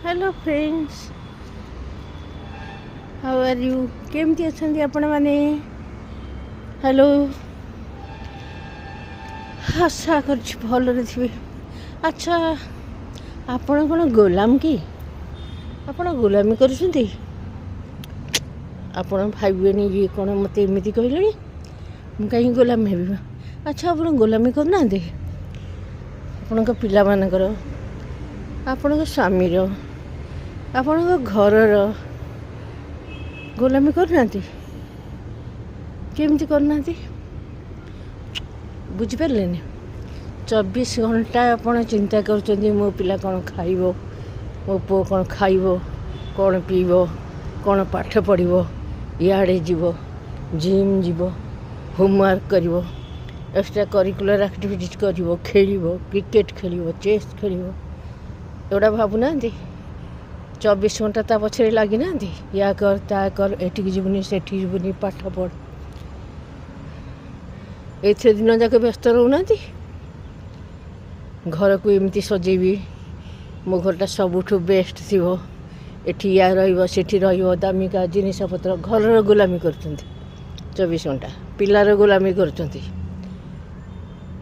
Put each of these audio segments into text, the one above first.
Hello friends, how are you? केमती अच्छा आपण मैंने? हेलो, आशा कर भलरे थे। अच्छा, आपण कौन गोलाम कि? आपण गोलामी कर भावे ये कौन मत एमती कहले मुझे कहीं गोलाम हे? अच्छा, आप गोलामी करना आपण पिला मानकर, आपण स्वामीर, आपण घरर गोलामी करना केमती करना बुझिपारे? 24 घंटा आपण चिंता कर मो पिला कौन खाइब, मो पु कौन खाइब, कौन पीब, कौन पाठ पढ़ो, इे जीव, जिम जीव, होमवर्क कर, एक्स्ट्रा करिकुलर एक्टिविटीज कर, खेल, क्रिकेट खेल, चेस खेल, एगुड़ा भावुना 24 घंटा ता पछरे लगी ना या कर ता कर, एठिक जीवनी सेठी जीवनी, पाठ पढ़, ए दिन जाक व्यस्त रोना। घर को एमती सजेबी, मो घरटा सबुठ बेस्ट थी, एठी या रही दामिका जिनपतर, घर गोलामी कर 24 घंटा, पिलार गोलामी कर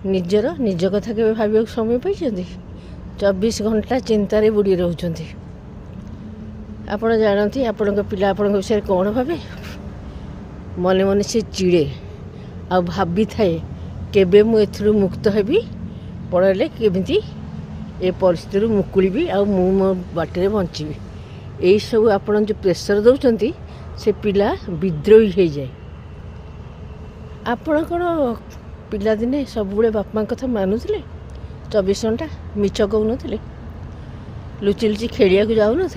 निजर निज कथा के भाव समय पाई 24 घंटा चिंतार बुड़ी रोच। आप जानती आपण पिला आपण विषय कौन भावे? मन मन से चिड़े आ भावी थाए केबे मु एथुरु मुक्त हेबी, पढ़ले केमिति ए परिस्थिति मुकुलिबी आ मु मो बाटे बंची। यही सब आपण जो प्रेसर दौरान से पिला विद्रोही हो जाए। आपण कौन पिला दिने सब बापा कथा मानुले? 24 घंटा मिछ कहून, लुचि लुचि खेलिया को जाऊन,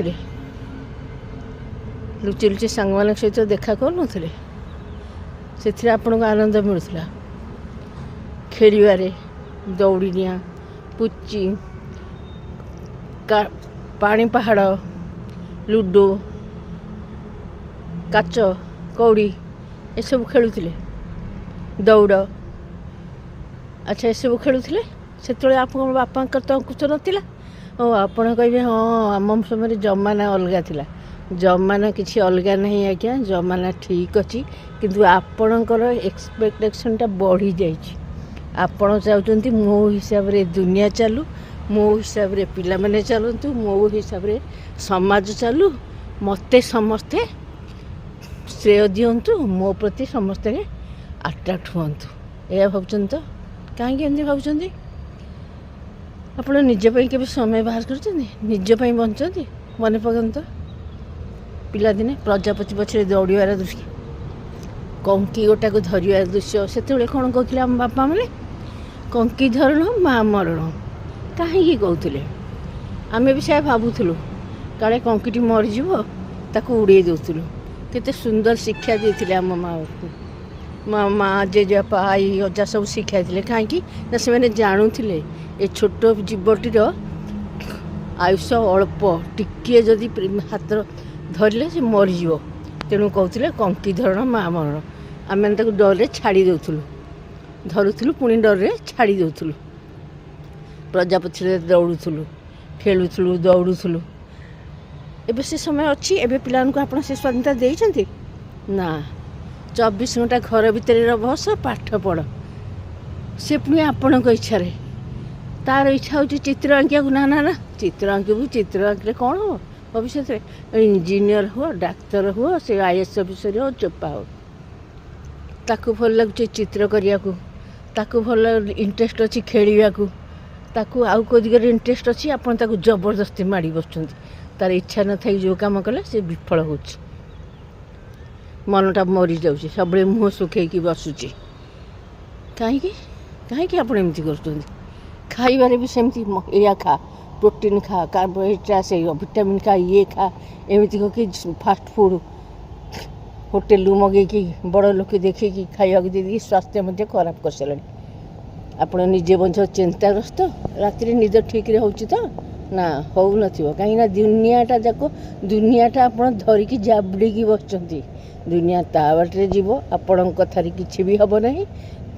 लुचि लुचि सांग मान सहित देखा करूँ, से आपको आनंद मिलूला। खेल, दौड़िया, पुची, पानी पहाड़, लुडो, काच कौड़ी, ये सब खेलुले, दौड़, अच्छा ये सब खेलुले। से आप बापा तो अंकुश नाला। आपड़ कहे हाँ आम समय जमाना अलग थिला, जमाना किसी अलग नहीं आज्ञा, जमाना ठीक अच्छी, किंतु आपणकर एक्सपेक्टेशनटा बढ़ी जाइए। आपण चाहते मो हिसाब रे दुनिया चलू, मो हिसाब रे पिला माने चलतु, मो हिसाब रे समाज चलू, मते समस्ते श्रेय दिंतु, मो प्रति समस्ते अट्राक्ट हूँ, यह भावुं तो कहीं भावुं? आप निजपाई के समय बाहर कर निजपाई बंचती? मन पकड़ पिला दिने प्रजापति पछे दौड़ार दृश्य, कंकी गोटा को धरियार दृश्य, से कौन कहते आम बापा मैंने? कंकी धरण माँ मरण कहीं कहते? आम भी से भावुलु काले कंकीटी मरीज ताकू उड़े दौलु। केते सुंदर शिक्षा देते आम माँ को, माँ जेजेपा आई अजा सब शिखाई कहीं से मैंने जानूले ए छोट जीवटीर आयुष अल्प, टिके जदि हाथ धरले से मरीज, तेणु कहते कंकी धरण माँ मरण। आम मैंने डर छाड़ी दौलु, धरुलु पुणी डर छाड़ी दौलु, प्रजापति दौड़ुलु, खेलुलु, दौड़ुलु। एबे से समय अच्छी, एबे पिला आप से स्वाधीनता देइछन्ति ना? 24 घंटा घर भितर बस, पाठ पढ़, से पुणी आपण इच्छा रे। तार इच्छा होची चित्र आंकिया को, ना ना ना चित्र आंकबू, चित्र आंकले कौन हो भविष्य में? इंजीनियर हो, डाक्तर हो, से IAS ऑफिसर हो, चोपा हो, ताकू भल लगुच चित्र करिया को, ताकू भल इंटरेस्ट अच्छी खेलिया को, ताकू आउ को दिगरे इंटरेस्ट अच्छी, आपन ताकू जबरदस्ती माड़ी बसुंती। तार इच्छा न थाई जो काम कले से विफल होची, मनटा मरी जाउची, सब मुँह सुखैकी बसुची। कहीं कहीं आप एमती कर? खाइबार भी सेमती या खा, प्रोटीन खा, कार्बोहाइड्रेट से विटामिन खा, ये खा, एमती कह फास्ट फूड होटेल मगे कि बड़ लोक देखिए खाया दे स्वास्थ्य मध्य खराब कर सारे। आप निजे बंच चिंताग्रस्त, रात निद ठीक हो ना? हो कहीं दुनियाटा जाक, दुनियाटा आप धरिकी जाबड़ी बस, दुनिया ता बाटे जीव, आपण कथार किसी भी हम ना,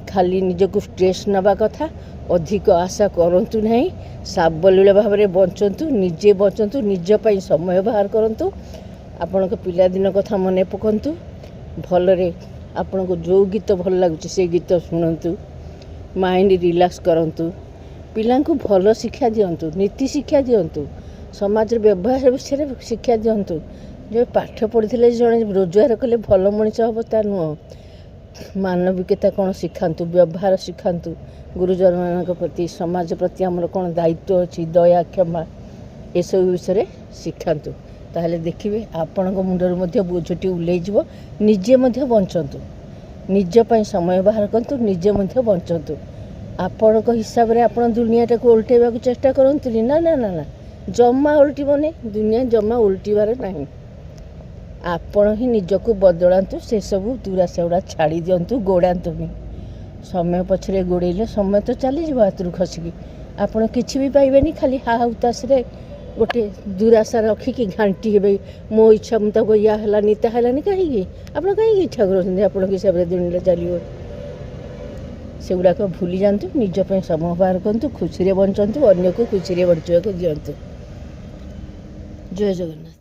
ଖାଲି ନିଜକୁ ଷ୍ଟ୍ରେସ୍ ନେବା କଥା, ଅଧିକ ଆଶା କରନ୍ତୁ ନାହିଁ। ସାବଲୀଳ ଭାବରେ ବଞ୍ଚନ୍ତୁ, ନିଜେ ବଞ୍ଚନ୍ତୁ, ନିଜ ପାଇଁ ସମୟ ବାହାର କରନ୍ତୁ। ଆପଣଙ୍କ ପିଲାଦିନ କଥା ମନେ ପକାନ୍ତୁ। ଭଲରେ ଆପଣଙ୍କୁ ଯେଉଁ ଗୀତ ଭଲ ଲାଗୁଛି ସେ ଗୀତ ଶୁଣନ୍ତୁ। ମାଇଣ୍ଡ ରିଲାକ୍ସ କରନ୍ତୁ। ପିଲାଙ୍କୁ ଭଲ ଶିକ୍ଷା ଦିଅନ୍ତୁ, ନୀତି ଶିକ୍ଷା ଦିଅନ୍ତୁ, ସମାଜର ବ୍ୟବହାର ବିଷୟରେ ଶିକ୍ଷା ଦିଅନ୍ତୁ। ଯେଉଁ ପାଠ ପଢ଼ିଥିଲେ ଜଣେ ରୋଜଗାର କଲେ ଭଲ ମଣିଷ ହେବ ତା ନୁହଁ। ମାନବିକତା କ'ଣ ଶିଖାନ୍ତୁ, ବ୍ୟବହାର ଶିଖାନ୍ତୁ। ଗୁରୁଜନମାନଙ୍କ ପ୍ରତି, ସମାଜ ପ୍ରତି ଆମର କ'ଣ ଦାୟିତ୍ୱ ଅଛି, ଦୟା, କ୍ଷମା, ଏସବୁ ବିଷୟରେ ଶିଖାନ୍ତୁ। ତାହେଲେ ଦେଖିବେ ଆପଣଙ୍କ ମୁଣ୍ଡରୁ ମଧ୍ୟ ବୋଝଟି ଓହ୍ଲେଇଯିବ। ନିଜେ ମଧ୍ୟ ବଞ୍ଚନ୍ତୁ, ନିଜ ପାଇଁ ସମୟ ବାହାର କରନ୍ତୁ, ନିଜେ ମଧ୍ୟ ବଞ୍ଚନ୍ତୁ। ଆପଣଙ୍କ ହିସାବରେ ଆପଣ ଦୁନିଆଟାକୁ ଓଲଟେଇବାକୁ ଚେଷ୍ଟା କରନ୍ତୁନି। ନା ନା ନା ନା, ଜମା ଓଲଟିବନି। ଦୁନିଆ ଜମା ଓଲଟିବାର ନାହିଁ। ଆପଣ ହିଁ ନିଜକୁ ବଦଳାନ୍ତୁ। ସେସବୁ ଦୁରାଶା ଗୁଡ଼ା ଛାଡ଼ି ଦିଅନ୍ତୁ, ଗୋଡ଼ାନ୍ତୁନି। ସମୟ ପଛରେ ଗୋଡ଼େଇଲେ ସମୟ ତ ଚାଲିଯିବ ହାତରୁ ଖସିକି। ଆପଣ କିଛି ବି ପାଇବେନି। ଖାଲି ହାହୁତାଶରେ ଗୋଟେ ଦୁରାଶା ରଖିକି ଘାଣ୍ଟି ହେବେ। ମୋ ଇଚ୍ଛା ମୁତାବକ ଇୟା ହେଲାନି, ତା ହେଲାନି। କାହିଁକି ଆପଣ କାହିଁକି ଇଚ୍ଛା କରୁଛନ୍ତି ଆପଣଙ୍କ ହିସାବରେ ଦୁନିଆଟା ଚାଲିବ? ସେଗୁଡ଼ାକ ଭୁଲି ଯାଆନ୍ତୁ। ନିଜ ପାଇଁ ସମୟ ବାହାର କରନ୍ତୁ, ଖୁସିରେ ବଞ୍ଚନ୍ତୁ, ଅନ୍ୟକୁ ଖୁସିରେ ବଞ୍ଚିବାକୁ ଦିଅନ୍ତୁ। ଜୟ ଜଗନ୍ନାଥ।